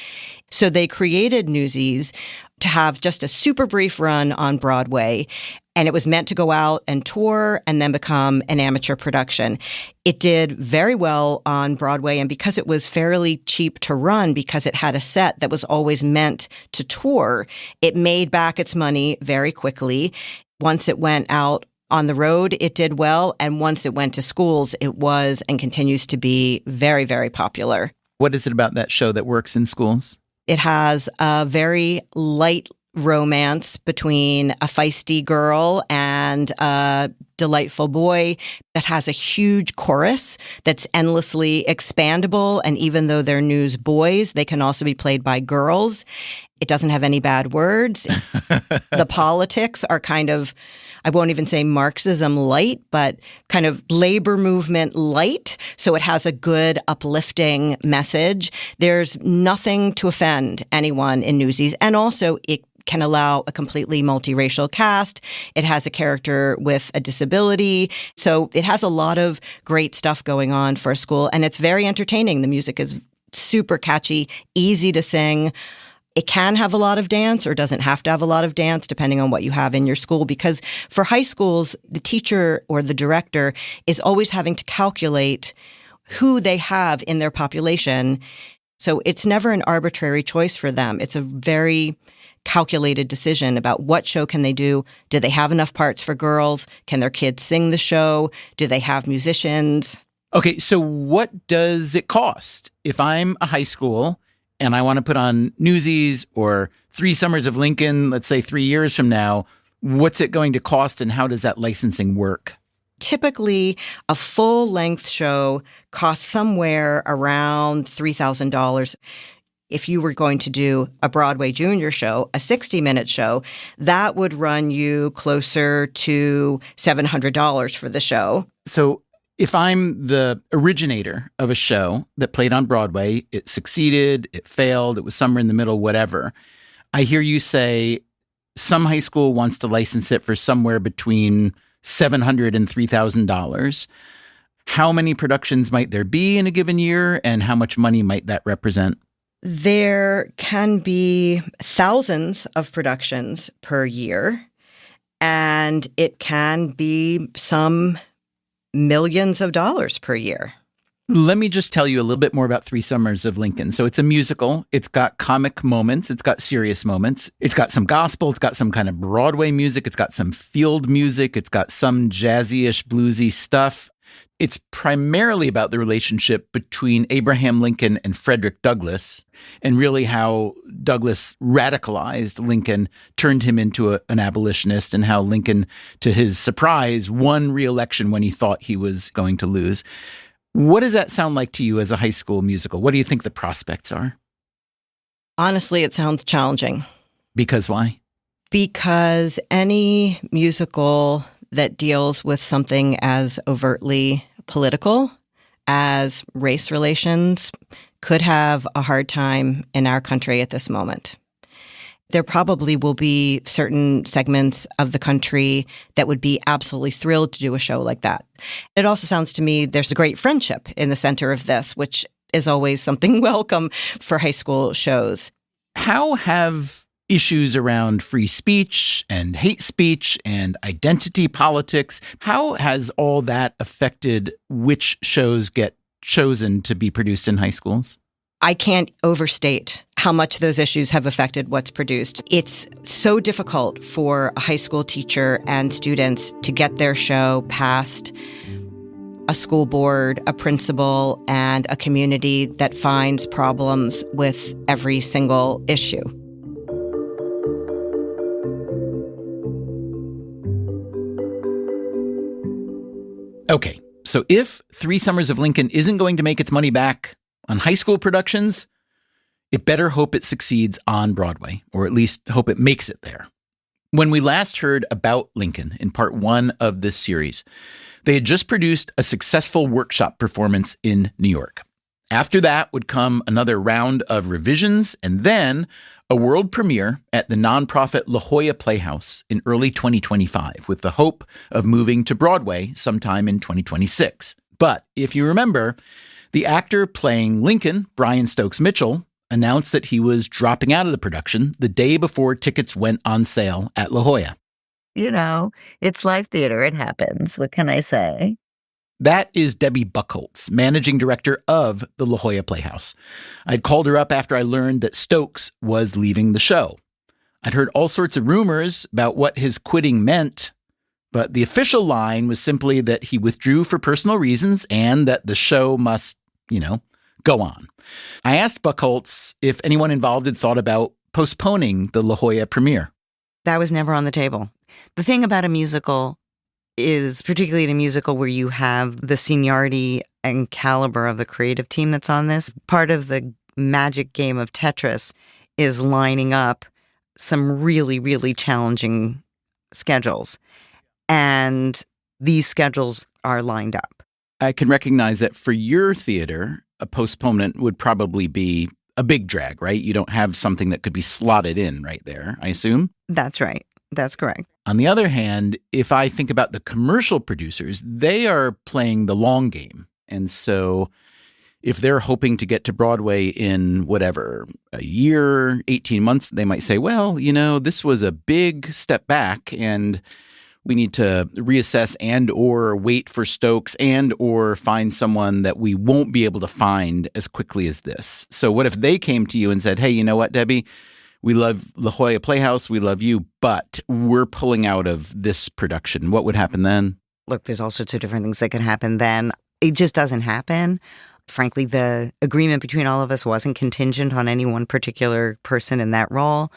So they created Newsies to have just a super brief run on Broadway, and it was meant to go out and tour and then become an amateur production. It did very well on Broadway, and because it was fairly cheap to run, because it had a set that was always meant to tour, it made back its money very quickly. Once it went out on the road, it did well, and once it went to schools, it was and continues to be very, very popular. What is it about that show that works in schools? It has a very light romance between a feisty girl and a delightful boy that has a huge chorus that's endlessly expandable. And even though they're newsboys, they can also be played by girls. It doesn't have any bad words. The politics are kind of, I won't even say Marxism light, but kind of labor movement light. So it has a good, uplifting message. There's nothing to offend anyone in Newsies. And also it can allow a completely multiracial cast. It has a character with a disability. So it has a lot of great stuff going on for a school. And it's very entertaining. The music is super catchy, easy to sing. It can have a lot of dance or doesn't have to have a lot of dance, depending on what you have in your school. Because for high schools, the teacher or the director is always having to calculate who they have in their population. So it's never an arbitrary choice for them. It's a very calculated decision about what show can they do. Do they have enough parts for girls? Can their kids sing the show? Do they have musicians? Okay, so what does it cost? If I'm a high school and I want to put on Newsies or 3 Summers of Lincoln, let's say 3 years from now, What's it going to cost, and how does that licensing work? Typically, a full-length show costs somewhere around $3,000. If you were going to do a Broadway junior show, a 60-minute show, that would run you closer to $700 for the show. So if I'm the originator of a show that played on Broadway, it succeeded, it failed, it was somewhere in the middle, whatever, I hear you say some high school wants to license it for somewhere between $700 and $3,000. How many productions might there be in a given year, and how much money might that represent? There can be thousands of productions per year, and it can be some millions of dollars per year. Let me just tell you a little bit more about Three Summers of Lincoln. So it's a musical. It's got comic moments. It's got serious moments. It's got some gospel. It's got some kind of Broadway music. It's got some field music. It's got some jazzy-ish, bluesy stuff. It's primarily about the relationship between Abraham Lincoln and Frederick Douglass, and really how Douglass radicalized Lincoln, turned him into an abolitionist, and how Lincoln, to his surprise, won re-election when he thought he was going to lose. What does that sound like to you as a high school musical? What do you think the prospects are? Honestly, it sounds challenging. Because why? Because any musical that deals with something as overtly political as race relations could have a hard time in our country at this moment. There probably will be certain segments of the country that would be absolutely thrilled to do a show like that. It also sounds to me there's a great friendship in the center of this, which is always something welcome for high school shows. How have issues around free speech and hate speech and identity politics, how has all that affected which shows get chosen to be produced in high schools? I can't overstate how much those issues have affected what's produced. It's so difficult for a high school teacher and students to get their show past a school board, a principal, and a community that finds problems with every single issue. Okay, so if Three Summers of Lincoln isn't going to make its money back on high school productions, it better hope it succeeds on Broadway, or at least hope it makes it there. When we last heard about Lincoln in part 1 of this series, they had just produced a successful workshop performance in New York. After that would come another round of revisions, and then a world premiere at the nonprofit La Jolla Playhouse in early 2025, with the hope of moving to Broadway sometime in 2026. But if you remember, the actor playing Lincoln, Brian Stokes Mitchell, announced that he was dropping out of the production the day before tickets went on sale at La Jolla. You know, it's live theater. It happens. What can I say? That is Debbie Buchholz, managing director of the La Jolla Playhouse. I'd called her up after I learned that Stokes was leaving the show. I'd heard all sorts of rumors about what his quitting meant, but the official line was simply that he withdrew for personal reasons and that the show must, go on. I asked Buchholz if anyone involved had thought about postponing the La Jolla premiere. That was never on the table. The thing about a musical is, particularly in a musical where you have the seniority and caliber of the creative team that's on this, part of the magic game of Tetris is lining up some really, really challenging schedules. And these schedules are lined up. I can recognize that for your theater, a postponement would probably be a big drag, right? You don't have something that could be slotted in right there, I assume? That's right. That's correct. On the other hand, if I think about the commercial producers, they are playing the long game. And so if they're hoping to get to Broadway in whatever, a year, 18 months, they might say, well, this was a big step back and we need to reassess and or wait for Stokes and or find someone that we won't be able to find as quickly as this. So what if they came to you and said, hey, you know what, Debbie? We love La Jolla Playhouse. We love you, but we're pulling out of this production. What would happen then? Look, there's all sorts of different things that could happen then. It just doesn't happen. Frankly, the agreement between all of us wasn't contingent on any one particular person in that role.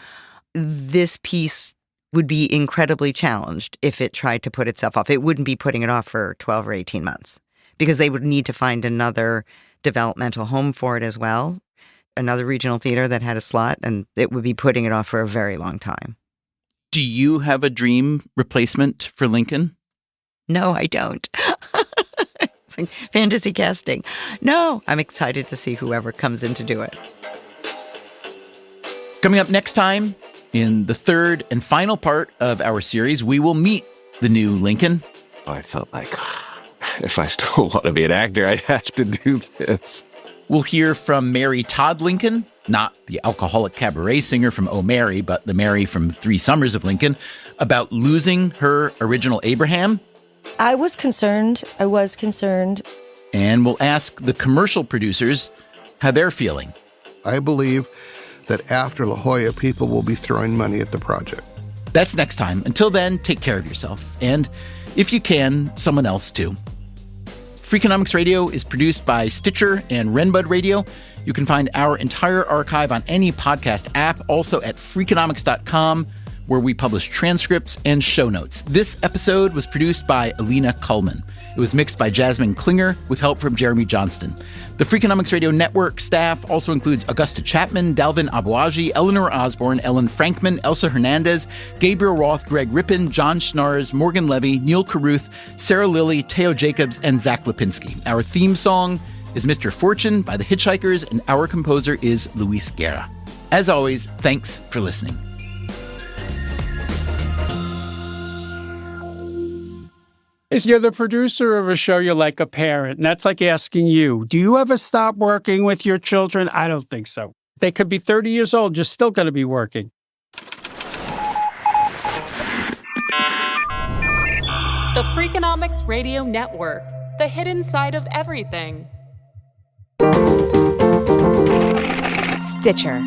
This piece would be incredibly challenged if it tried to put itself off. It wouldn't be putting it off for 12 or 18 months because they would need to find another developmental home for it as well, another regional theater that had a slot, and it would be putting it off for a very long time. Do you have a dream replacement for Lincoln? No, I don't. It's like fantasy casting. No, I'm excited to see whoever comes in to do it. Coming up next time, in the third and final part of our series, we will meet the new Lincoln. I felt like if I still want to be an actor, I have to do this. We'll hear from Mary Todd Lincoln, not the alcoholic cabaret singer from Oh Mary, but the Mary from 3 Summers of Lincoln, about losing her original Abraham. I was concerned. And we'll ask the commercial producers how they're feeling. I believe that after La Jolla, people will be throwing money at the project. That's next time. Until then, take care of yourself. And if you can, someone else too. Freakonomics Radio is produced by Stitcher and Renbud Radio. You can find our entire archive on any podcast app, also at Freakonomics.com, where we publish transcripts and show notes. This episode was produced by Alina Kullman. It was mixed by Jasmine Klinger with help from Jeremy Johnston. The Freakonomics Radio Network staff also includes Augusta Chapman, Dalvin Abuaji, Eleanor Osborne, Ellen Frankman, Elsa Hernandez, Gabriel Roth, Greg Rippin, John Schnars, Morgan Levy, Neil Carruth, Sarah Lilly, Teo Jacobs, and Zach Lipinski. Our theme song is Mr. Fortune by the Hitchhikers, and our composer is Luis Guerra. As always, thanks for listening. If you're the producer of a show, you're like a parent, and that's like asking you, do you ever stop working with your children? I don't think so. They could be 30 years old, you're still going to be working. The Freakonomics Radio Network, the hidden side of everything. Stitcher.